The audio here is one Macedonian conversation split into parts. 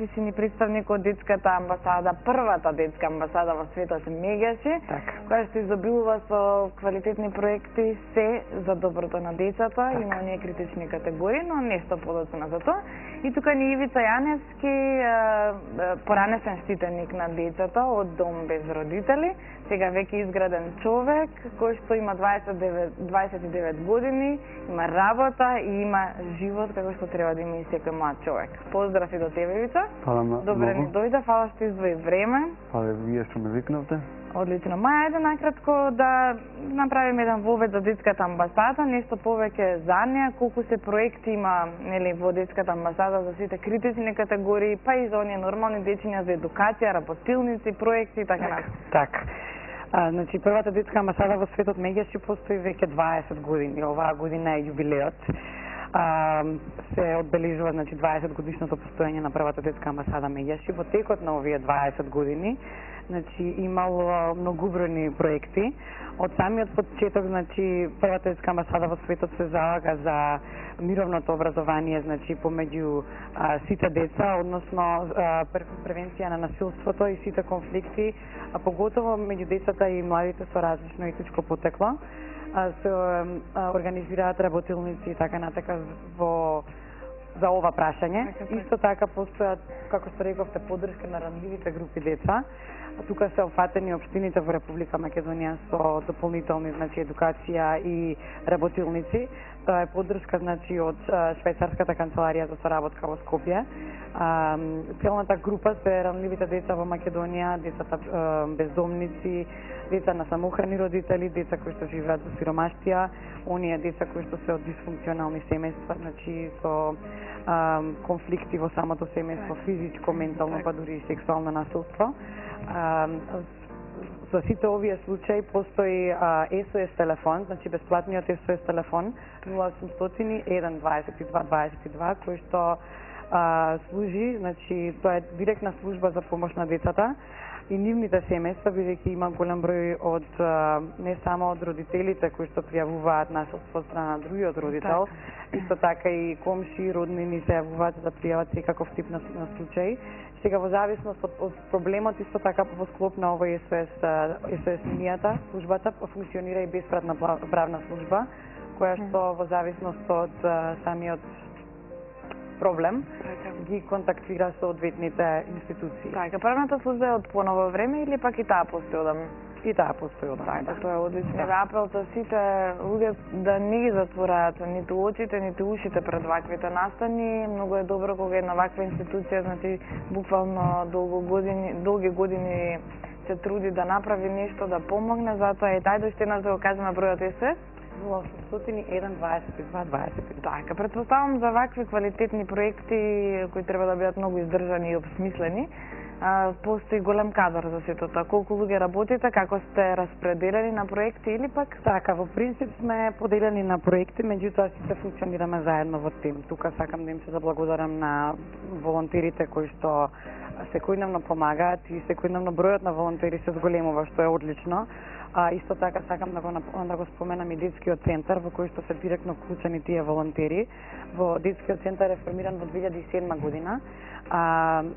ти си ни представник од детската амбасада, првата детска амбасада во светот Меѓаши, која што изобилува со квалитетни проекти се за доброто на децата, има оние критични категории, но нешто подоцна за тоа. И тука ни Ивица Јаневски, поранесен штитеник на децата од Дом без родители, сега веќе изграден човек кој што има 29 години, има работа и има живот како што треба да има и секој млад човек. Поздрав и до тебе, Ивица. Добре ни дојде, фала што извои време. Фала вие што ме викнавте. Одлично. Ајде накратко да направиме еден вовед за детската амбасада, нешто повеќе за неа, колку се проекти има нели во детската амбасада за сите критични категории, па и за оние нормални дечиња за едукација, работилници, проекти и така натаму. Така. Значи првата детска амбасада во светот Меѓаши постои веќе 20 години. Оваа година е јубилеот. Се одбележува 20 годишното постоење на првата детска амбасада Меѓаши. Во текот на овие 20 години имало многобројни проекти. Од самиот почеток, првата детска амбасада во светот се залага за мировното образование, помеѓу сите деца, односно превенција на насилството и сите конфликти, а поготово меѓу децата и младите со различно етничко потекло. Се организираат работилници и така натака за ова прашање. Исто така постојат, како што рековте, поддршка на ранливите групи деца. Тука се опфатени општините во Република Македонија со дополнителни едукација и работилници. Тоа е поддршка од швајцарската канцеларија за соработка во Скопје. Целната група се ранливите деца во Македонија, децата бездомници, деца на самохрани родители, деца кои што живеат во сиромаштија, оние деца кои што се од дисфункционални семејства, со конфликти во самото семејство, физичко, ментално, па дури и сексуално насилство. За сите овие случаи постои SOS телефон, бесплатниот SOS телефон 0800 122 22, кој што служи, тоа е директна служба за помош на децата и нивните семејства, бидејќи има голем број од не само од родителите кои што пријавуваат насилство од страна на другиот родител, исто така и комши, роднини се јавуваат да пријават секаков тип на случаи. Сега во зависност од проблемот, исто така во склоп на овој SOS линијата, службата функционира и бесплатна правна служба, која што во зависност од самиот проблем ги контактира со одветните институции. Така, правната служба е од поново време или пак и таа постои одамна? И таа постои одамна. Така, тоа е одлично. Апел за сите луѓе да не ги затвораат ниту очите, ниту ушите пред ваквите настани. Многу е добро кога една ваква институција, буквално долги години се труди да направи нешто, да помогне, затоа е тај уште еднаш да го кажеме бројот SOS. 0800 122 22. Така, претпоставам за вакви квалитетни проекти кои треба да бидат многу издржани и обсмислени. Постои голем кадар за сето тоа. Колку луѓе работите, како сте распределени на проекти или пак? Така, во принцип сме поделени на проекти, меѓутоа сите функционираме заедно во тим. Тука сакам да им се заблагодарам на волонтерите кои што секојдневно помагаат и секојдневно бројот на волонтери се зголемува, што е одлично. Исто така сакам да го споменам и детскиот центар во кој што се директно вклучени тие волонтери. Во детскиот центар е формиран во 2007 година.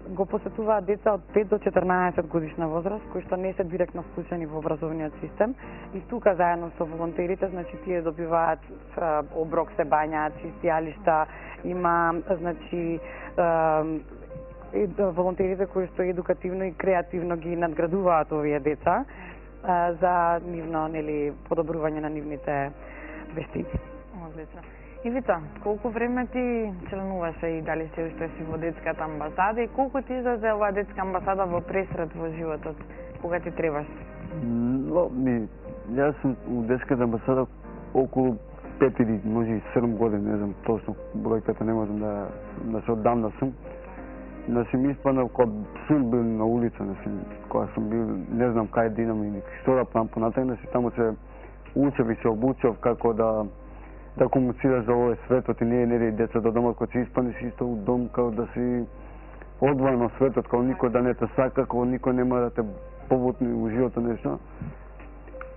Го посетуваат деца од 5 до 14 годишна возраст кои што не се директно вклучени во образовниот систем и тука заедно со волонтерите, тие добиваат оброк, се бањаат, чистијалишта, има волонтерите кои што едукативно и креативно ги надградуваат овие деца за нивно подобрување на нивните вештини. Одлично. Ивица, колку време ти членуваше и дали се уште си во детската амбасада и колку ти излезе оваа детска амбасада во пресред во животот, кога ти требаш? Јас сум у детската амбасада околу 5 или може и 7 години, не знам точно бројката, не можам да се оддамна сум. Ми испаднав кога сум бил на улица, кога сум бил, не знам кај да идам и што да правам понатаму, таму се учев и се обучев како да комуницираш за овој светот и не децата од домот, кога се испаднеш исто у дом, како да си одвоен од светот, како никој да не те сака, како никој нема да те повутни у животот нешто.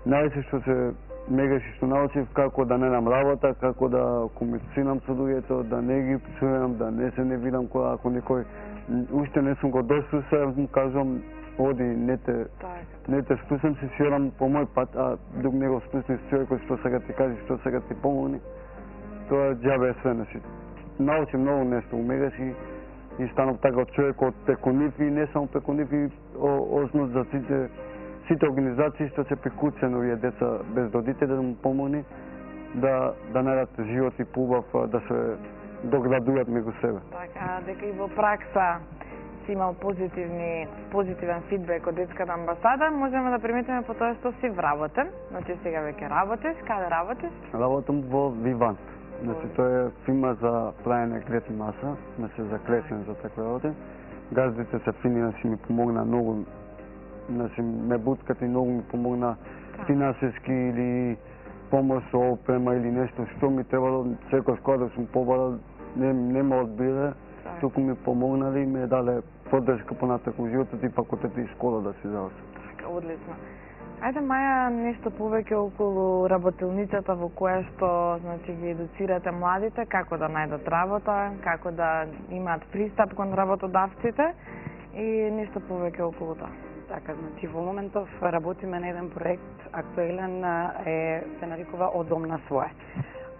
Најсе што се мегаш што научив како да најдам работа, како да комуницирам со луѓето, да не ги псувам, да не се нервирам кога ако некој уште не сум го дослушав, му кажувам оди, не те слушам, се ширам по мој пат, а дук не го слушнеш човекот што сега ти кажи, што сега ти помогне, тоа џабе е све, значи. Научив многу нешто у мегаш и станав така човек од пеконив и не само пеконив и осноз за сите организации што се прикуцени овие деца без родители да му помогне да најдат живот и поубав, да се доградуваат меѓу себе. Така, дека и во пракса си имал позитивен фидбек од детската амбасада, можеме да приметиме по тоа што си вработен. Значи сега веќе работиш, каде работиш? Работам во Вивант. Значи тоа е фирма за правење клетни маса, значи за клесен за таква работа. Газдите се фини, значи ми помогна многу, значи ме буткат и многу ми помогна финансиски или помош со опрема или нешто што ми требало, секој кога сум побарал, не ме одбиле, туку ми помогнале и ме дале поддршка понатаку животот и факултет и школа да се завршам. Така, одлично. Ајде Маја нешто повеќе околу работилницата во која што значи ги едуцирате младите како да најдат работа, како да имаат пристап кон работодавците и нешто повеќе околу тоа. Така, значи во моментов работиме на еден проект актуелен се нарекува Од дом на свое.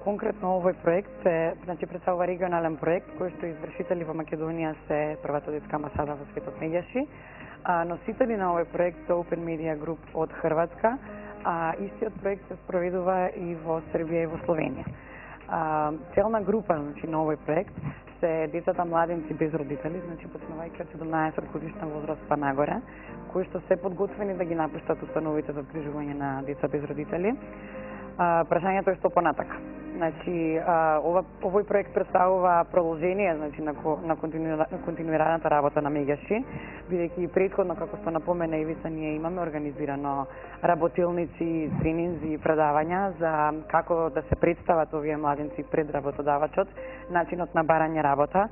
Конкретно овој проект е, значи представува регионален проект кој што извршители во Македонија се првата детска амбасада во светот Меѓаши. Носители на овој проект се Open Media Group од Хрватска, а истиот проект се спроведува и во Србија и во Словенија. Целна група значи на овој проект се децата младенци без родители, значи почнувајќи од 17 годишна возраст па нагоре, кои што се подготвени да ги напуштат установите за згрижување на деца без родители. Прашањето е што понатака. Значи, овој проект представува продолжение значи, на континуираната работа на Меѓаши, бидејќи претходно, како што напомена Ивица, ние имаме организирано работилници, тренинзи и предавања за како да се представат овие младенци пред работодавачот, начинот на барање работа.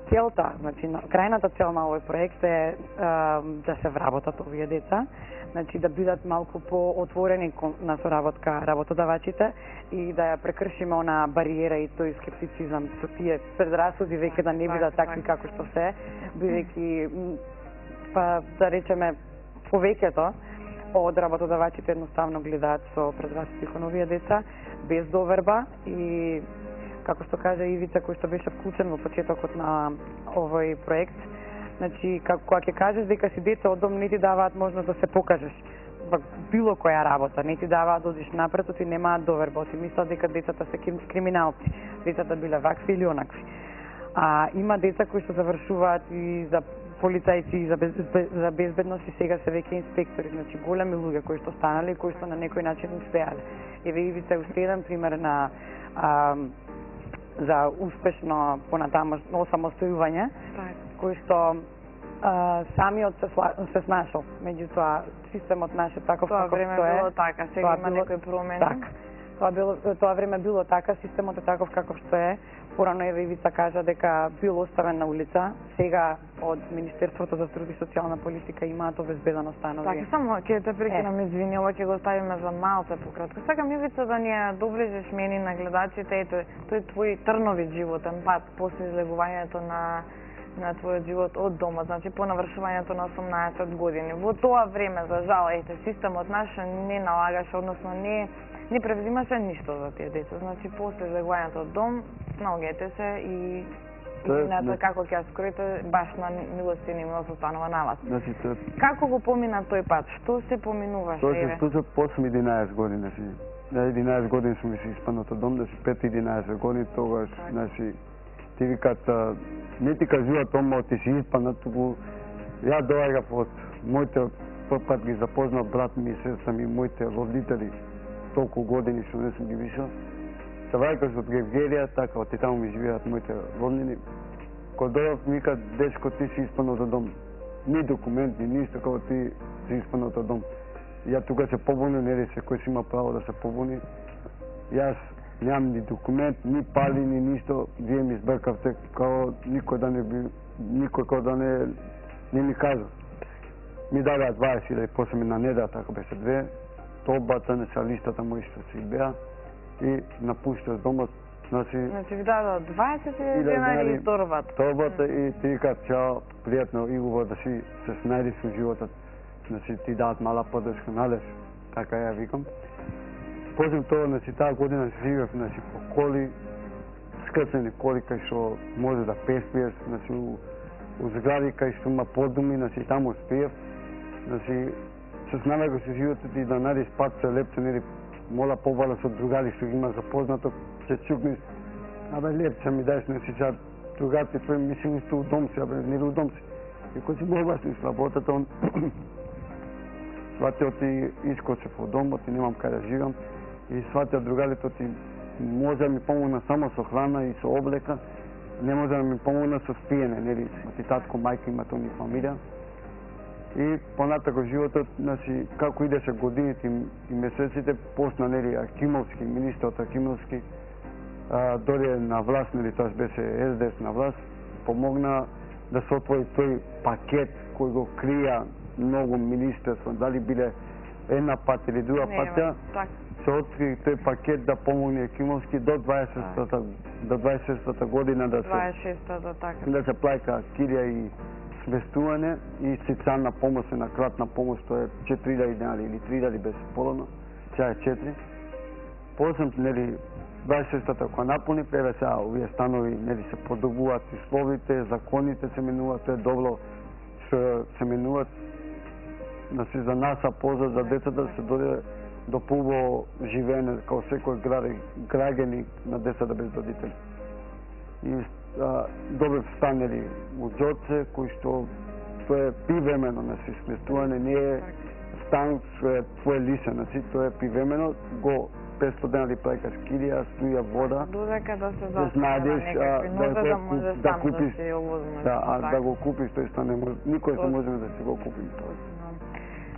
Целта, значи, крајната цел на овој проект е да се вработат овие деца, значи да бидат малку поотворени на соработка работодавачите и да ја прекршиме она бариера и тој скептицизам со тие предрасуди веќе да не бидат такви како што се, бидејќи па да речеме повеќето од работодавачите едноставно гледаат со предрасуди кон овие деца без доверба и како што кажа Ивица кој што беше вклучен во почетокот на овој проект. Значи, кога ќе кажеш дека си дете од дом, не ти даваат можност да се покажеш во било која работа, не ти даваат да одиш напред, ти немаат доверба, ти мислат дека децата се криминалци, децата биле вакви или онакви. Има деца кои што завршуваат и за полицајци и за безбедност и сега се веќе инспектори, значи големи луѓе кои што станале и кои што на некој начин успеале. Еве Ивица уште еден пример на за успешно понатаму осамостојување, кој што самиот се снашол. Меѓутоа, системот наш е таков како што е. Тоа време било така, сега има некои промени. Така. Тоа време било така, системот е таков каков што е. Порано еве Ивица кажа дека бил оставен на улица. Сега од Министерството за труд и социјална политика имаат обезбедено станови. Така, само ќе те прекинам, извини, ова ќе го оставиме за малце пократко. Сакам Ивица да ни ја доближиш мене на гледачите, ето, тој твој трновит животен пат после излегувањето на твојот живот од дома, значи по навршувањето на 18 години. Во тоа време, за жал, системот наш не налагаше, односно не превзимаше ништо за тие деца. Значи, после излегувањето од дом, наоѓајте се и истината како ќе ја скроите, баш на милост и немилост останува на вас. Значи, како го помина тој пат? Што се поминуваше? Тоа се случи после 11 години. На 11 години сум се испанот од дом, значи 5-11 години, тогаш, значи, ти викат, не ти кажуваат омо, ти си испанат, туку ја доаѓав од моите, тој пат ги запознав брат ми и сестра ми, моите родители, толку години што не сум ги вишал. Се враќаш од Гевгерија, така, од таму ми живеат моите роднини. Кога дојдов, ми викат, дечко, ти си испанот од дом. Ни документи, ништо, како ти си испанот од дом. Ја тука се побуни, не рече кој си има право да се побуни. Јас немам ни документ, ни пали, ни ништо. Вие ми избркавте, као никој да не би, никој као да не ми кажа. Ми дадаа 20.000 и после ми на неда, така беше 2. одбацане са листата мои што си беа и напушташ домот. Значи ви дадат 20 денари и торбата. Торбата и ти викаат чао, пријатно и убаво да си се снајдиш со животот. Значи ти дадат мала поддршка, надеш, така ја викам. После тоа, значи таа година се живеев, значи по коли, скрцени коли кај што може да песпиеш, значи у згради кај што има подуми, значи таму спиев. Значи се навекуваш со животот и да најдеш пат се лепче, нели мола побара со другари што ги има запознато, ќе чукнеш, абе лепче ми даеш, значи сега другарите твои мислим што у дом си, абе нели у дом си. И кој си бобасни с работата, он сватиот и искочев од домот и немам кај да живам. И сватиот другарите ти може да ми помогна само со храна и со облека, не може да ми помогна со спиене, нели, ти татко, мајка имат они фамилија. И понатако животот, значи, како идеше годините и месеците, посна, нели, Акимовски, министрот Акимовски, дојде на власт, нели, тоа беше СДС на власт, помогна да се отвори тој пакет кој го крија многу министерства, дали биле една пат или друга патја, се откри тој пакет да помогне Акимовски до 26-та година да се 26-та, така. Да се плаќа кирија и сместување и социјална помош, на кратна помош, тоа е 4000 денари или 3000 беше половно, сега е 4. После, нели, 26-та кога напуни, еве сега овие станови, нели, се подобуваат условите, законите се менуваат, тоа е добро што се менуваат. Значи за нас, а поза за децата да се дојде до пубаво живеење као секој граѓани на децата без родители. И добив стан, нели, у Џоце, кој што тоа е привремено, значи сместување, не е стан што е твое лише, значи тоа е привремено, го 500 денари плаќаш кирија, струја, вода. Додека да се заснајдеш некакви нужда да може сам да си овозмеш. Да го купиш, тој стан не може, никој се можеме да си го купим.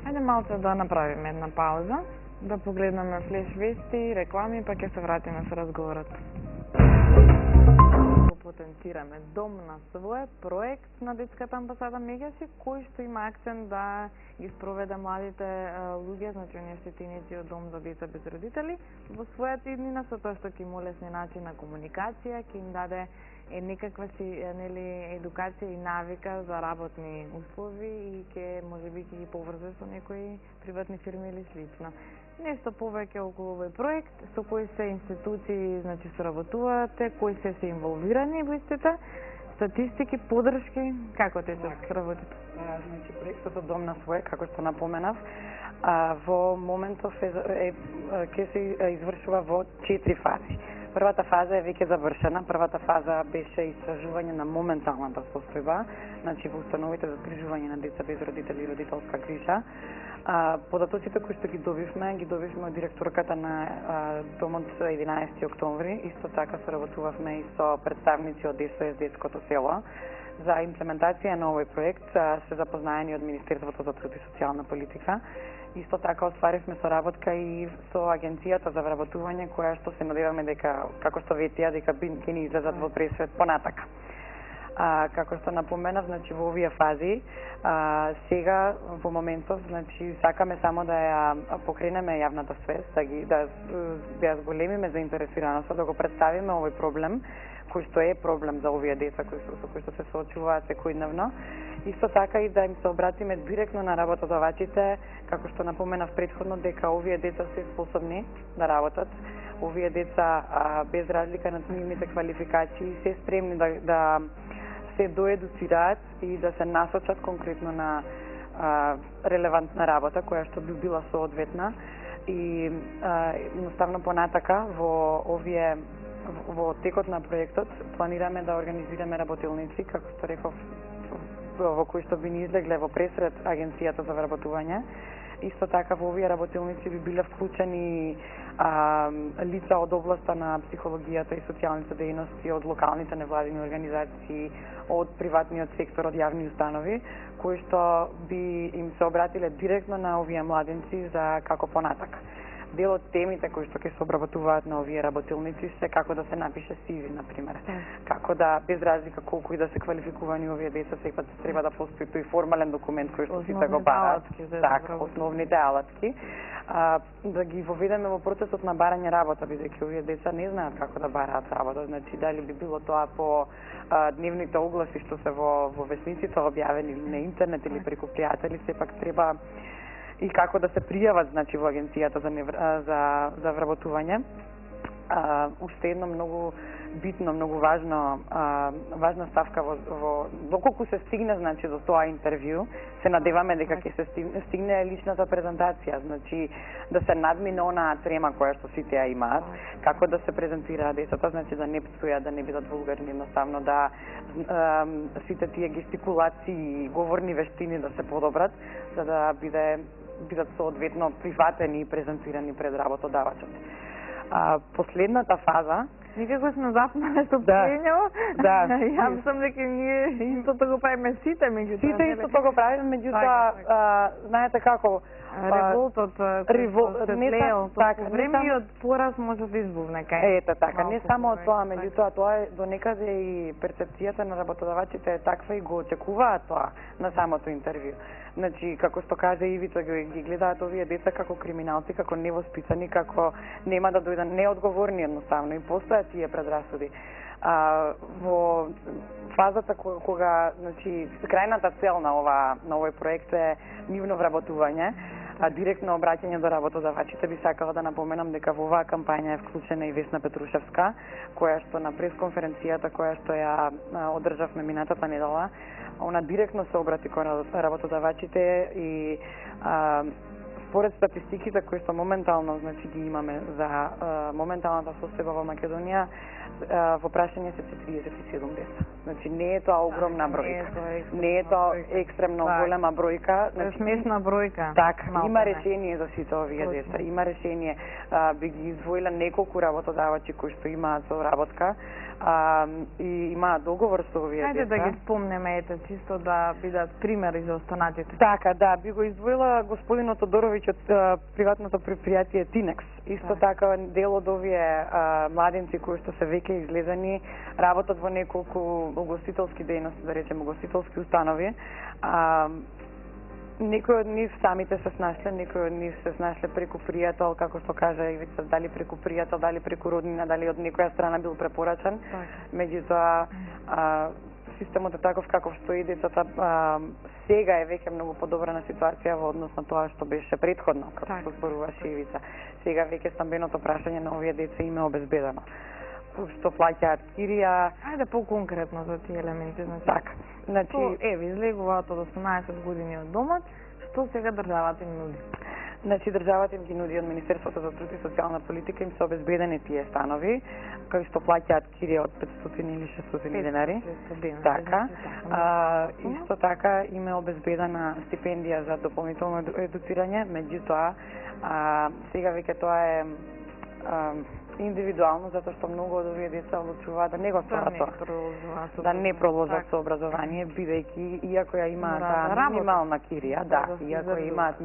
Ајде малце да направиме една пауза, да погледнеме флеш вести, реклами, па ќе се вратиме со разговорот. Потенцираме дом на свое, проект на детската амбасада Меѓаси, кој што има акцент да ги спроведе младите луѓе, значи оние сетиници од дом за деца без родители, во својата иднина, со тоа што ќе им олесни начин на комуникација, ќе им даде некаква си, нели, едукација и навика за работни услови и ќе можеби ќе ги поврзе со некои приватни фирми или слично. Нешто повеќе околу овој проект, со кои се институции, значи, соработувате, кои се инволвирани во истите, статистики, поддршки, како те се работите? Значи, проектот Дом на свој, како што напоменав, во моментов ќе се извршува во 4 фази. Првата фаза е веќе завршена. Првата фаза беше истражување на моменталната состојба, значи во установите за згрижување на деца без родители и родителска грижа. Податоците кои што ги добивме од директорката на домот 11 октомври. Исто така соработувавме и со представници од СОС детското село. За имплементација на овој проект се запознаени од Министерството за труд и социјална политика. Исто така остваривме соработка и со Агенцијата за вработување, која што се надеваме дека, како што ветија, дека ќе ни излезат во пресвет понатака. Како што напоменав, значи во овие фази, сега во моментов, значи сакаме само да ја покренеме јавната свест, да ја зголемиме заинтересираноста, да го представиме овој проблем, кој што е проблем за овие деца со кои што се соочуваат секојдневно. Исто така и да им се обратиме директно на работодавачите, како што напоменав претходно, дека овие деца се способни да работат. Овие деца, без разлика на нивните квалификации, се спремни да се доедуцираат и да се насочат конкретно на релевантна работа, која што би била соодветна. И едноставно понатака во текот на проектот планираме да организираме работилници, како што реков, во кои што би ни излегле во пресред Агенцијата за вработување. Исто така во овие работилници би биле вклучени лица од областа на психологијата и социјалните дејности, од локалните невладини организации, од приватниот сектор, од јавни установи, кои што би им се обратиле директно на овие младенци за како понатака. Дел од темите кои што ќе се обработуваат на овие работилници се како да се напише CV, на пример. Како да, без разлика колку и да се квалификувани овие деца, сепак треба да постои тој формален документ кој што сите го бараат. Така, основните алатки. Да ги воведеме во процесот на барање работа, бидејќи овие деца не знаат како да бараат работа. Значи, дали би било тоа по дневните огласи што се во весниците објавени или на интернет или преку пријатели, сепак треба и како да се пријават, значи, во агенцијата за вработување. Уште едно многу битно, многу важна ставка во доколку се стигне, значи, до тоа интервју, се надеваме дека ќе се стигне личната презентација, значи да се надмине онаа трема која што сите ја имаат, како да се презентираат децата, значи да не пцујат, да не бидат вулгарни, едноставно да сите тие гестикулации и говорни вештини да се подобрат, за да бидат соодветно прифатени и презентирани пред работодавачот. Последната фаза Никако сме запнале со пењево. Да. Јас сум дека ние истото го правиме сите, меѓутоа. Сите истото го правиме, меѓутоа, знаете како, револтот се тлеел, времиот пораз може да избувне кај. Ете така, не само од тоа, меѓутоа тоа е до некаде и перцепцијата на работодавачите е таква и го очекуваат тоа на самото интервју. Значи, како што кажа Ивица, ги гледаат овие деца како криминалци, како невоспитани, како нема да дојдат неодговорни едноставно и постојат тие предрасуди. Во фазата кога, значи, крајната цел на овој проект е нивно вработување, директно обраќање до работодавачите, би сакала да напоменам дека во оваа кампања е вклучена и Весна Петрушевска, која што на пресконференцијата која што ја одржавме минатата недела, она директно се обрати кон работодавачите и според статистиките кои што моментално, значи, ги имаме за моменталната состојба во Македонија, во прашање се 37 деца. Значи не е тоа огромна бројка. Не е тоа екстремно голема бројка, значи смесна бројка. Така, има решение за сите овие деца. Има решение, би ги издвоила неколку работодавачи кои што имаат соработка и имаат договор со овие деца. Хајде да ги спомнеме, ете, чисто да бидат примери за останатите. Така, да, би го издвоила господинот Тодоровиќ од приватното предпријатие Тинекс. Исто така дел од овие младенци кои што се веќе излезени, работат во неколку угостителски дејности, да речеме угостителски установи. Некои од нив самите се снашле, некои од нив се снашле преку пријател, како што кажа Ивица, дали преку пријател, дали преку роднина, дали од некоја страна бил препорачан. Меѓутоа, системот е таков каков што и децата сега е веќе многу подобрена ситуација во однос на тоа што беше претходно, како што зборуваше Ивица. Сега веќе стамбеното прашање на овие деца им е обезбедено. Што плаќаат кирија. Ајде по-конкретно за тие елементи, значи. Така. Значи, еве излегуваат од 18 години од домот, што сега државата им нуди? Значи, државата им ги нуди од Министерството за труд и социјална политика, им се обезбедени тие станови, кои што плаќаат кирија од 500 или 600 денари. Така. Исто така им е обезбедена стипендија за дополнително едуцирање, меѓутоа сега веќе тоа е индивидуално, затоа што многу од овие деца одлучуваат да не го сторат тоа. Да не продолжат со образование, бидејќи иако ја имаат минимална кирија, иако ја имаат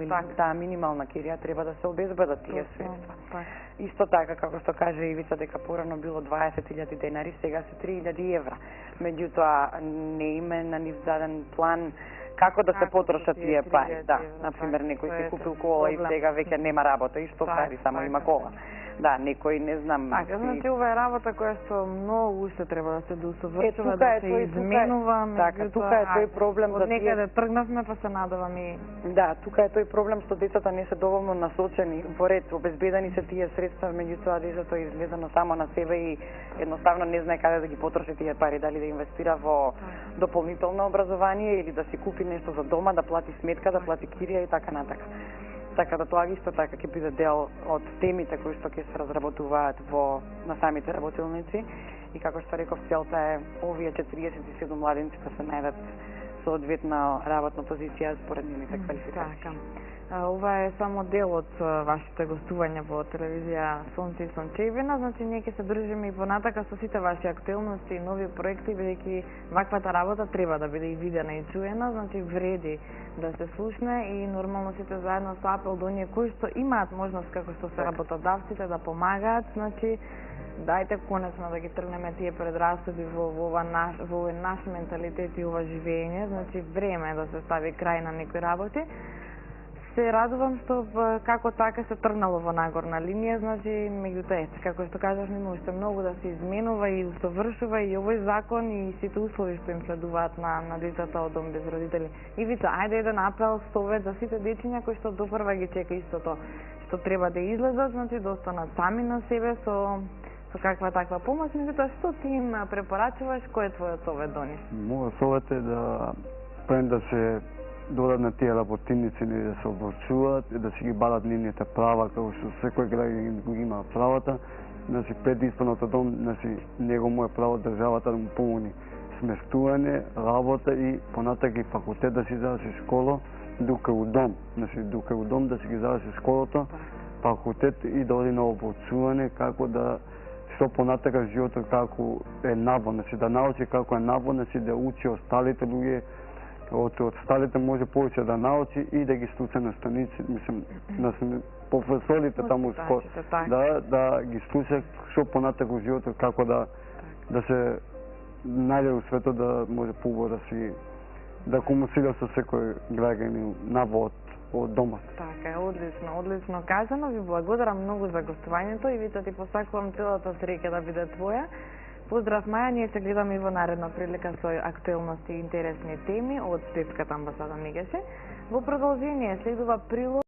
минимална кирија, треба да се обезбедат тие средства. Исто така, како што каже Ивица, дека порано било 20.000 денари, сега се 3.000 евра. Меѓутоа, не име на нив даден план како да се потрошат тие пари. Да, например, некој си купил кола и сега веќе нема работа и што прави, само има кола. Да, некој не знам. Така, значи ова е работа која што многу уште треба да се доусовршува, да се изменува. Така, тука е тој проблем за тие. Некаде тргнавме, па се надеваме. Да, тука е тој проблем што децата не се доволно насочени во ред, обезбедени се тие средства, меѓутоа децата изгледано само на себе и едноставно не знае каде да ги потроши тие пари, дали да инвестира во дополнително образование или да си купи нешто за дома, да плати сметка, да плати кирија и така натака. Така да тоа исто така ќе биде дел од темите кои што ќе се разработуваат на самите работилници и како што реков, целта е овие 47 младенци да се најдат соодветна работна позиција според нивните квалификации. Така. Ова е само дел од вашите гостувања во телевизија Сонце и Сончевина, значи ние ќе се држиме и понатака со сите ваши актуелности и нови проекти, бидејќи ваквата работа треба да биде и видена и чуена, значи вреди да се слушне и нормално сите заедно со апел до оние кои што имаат можност како што се работодавците да помагаат, значи дајте конечно да ги тргнеме тие предрасуди во овој наш менталитет и ова живење, значи време е да се стави крај на некои работи. Се радувам што како така се тргнало во нагорна линија, значи меѓутоа како што кажав, нема уште многу да се изменува и усовршува и овој закон и сите услови што им следуваат на децата од дом без родители. И вица, ајде еден апел, совет за сите дечиња кои што допрва ги чека истото што треба да излезат, значи да останат сами на себе со каква таква помош, меѓутоа што ти им препорачуваш, кој е твојот совет до нив? Мојот совет е да пред да се додат на тие работиници и да се обучуваат и да си ги бадат нивните права, како што секој граѓанин го има правата, значи пред исполнот од дом, значи него му е право државата да му помогне сместување, работа и понатака и факултет да си заврши школа, дука у дом, значи дука у дом да си ги заврши школото, факултет и да оди на обучување како да што понатака животот како е навод, значи да научи како е навод, значи да учи осталите луѓе, од осталите може повеќе да научи и да ги слуша наставници, мислам, професорите таму да ги слуша што понатака во животот како да се најде во светот да може поборо да комуницира со секој граѓанин навод од домот. Така е, одлично кажано. Ви благодарам многу за гостувањето и вица ти посакувам целата среќа да биде твоја. Поздрав, Маја, ние се гледаме и во наредна прилика со актуелности и интересни теми од Детската амбасада Мегеше. Во продолжение следува прилог